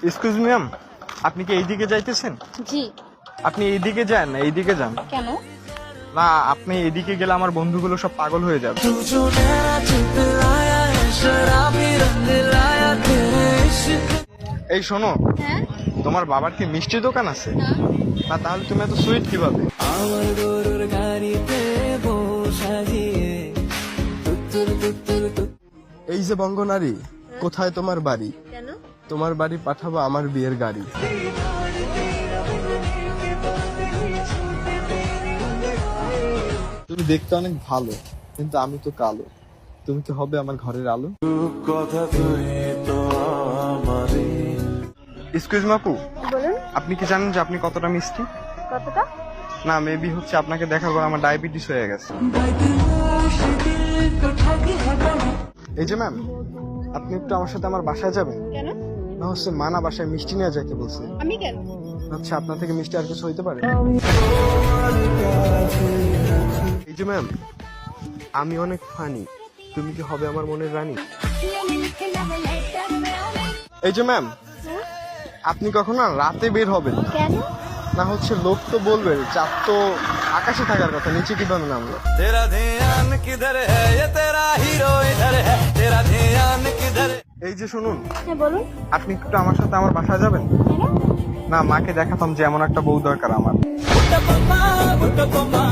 Excuse me ma'am, আপনি কি এইদিকে যাইতেছেন? জি। আপনি এইদিকে যান না, এইদিকে যান। কেন? না, আপনি এইদিকে গেলে আমার বন্ধুগুলো সব পাগল হয়ে যাবে। এই শোনো, হ্যাঁ। তোমার বাবার কি মিষ্টি দোকান আছে? না। না, তাহলে তুমি এত সুইট কিভাবে? এই যে বঙ্গনারী, কোথায় তোমার বাড়ি? কেন? তোমার বাড়ি পাঠাবো আমার বিয়ের গাড়ি। তুমি দেখতে অনেক ভালো, কিন্তু আমি তো কালো। তুমি কি হবে আমার ঘরের আলো? এক্সকিউজ মি আপু, বলুন। আপনি কি জানেন যে আপনি কতটা মিষ্টি? কতটা? না, মেবি হচ্ছে আপনাকে দেখার পর আমার ডায়াবেটিস হয়ে গেছে। এই যে ম্যাম, আপনি একটু আমার সাথে আমার বাসায় যাবেন? কেন? না হচ্ছে মানা বাসায় মিষ্টি নিয়ে যাইতে বলছে। আমি কেন? আচ্ছা, আপনার থেকে মিষ্টি আর কিছু হইতে পারে? এই যে ম্যাম, আমি অনেক ফানি, তুমি কি হবে আমার মনের রানী? এই যে ম্যাম, আপনি কখনো রাতে বের হবেন না, কেন? না হচ্ছে লোক তো বলবে চাঁদ তো আকাশে থাকার কথা, নিচে কিভাবে নামলো? तेरा ध्यान किधर है ये तेरा हीरो इधर है तेरा ध्यान किधर। এই যে শুনুন, হ্যাঁ বলুন। আপনি একটু আমার সাথে আমার বাসায় যাবেন? কেন? না, মাকে দেখাতাম যে এমন একটা বউ দরকার আমার। बुट्टा पम्मा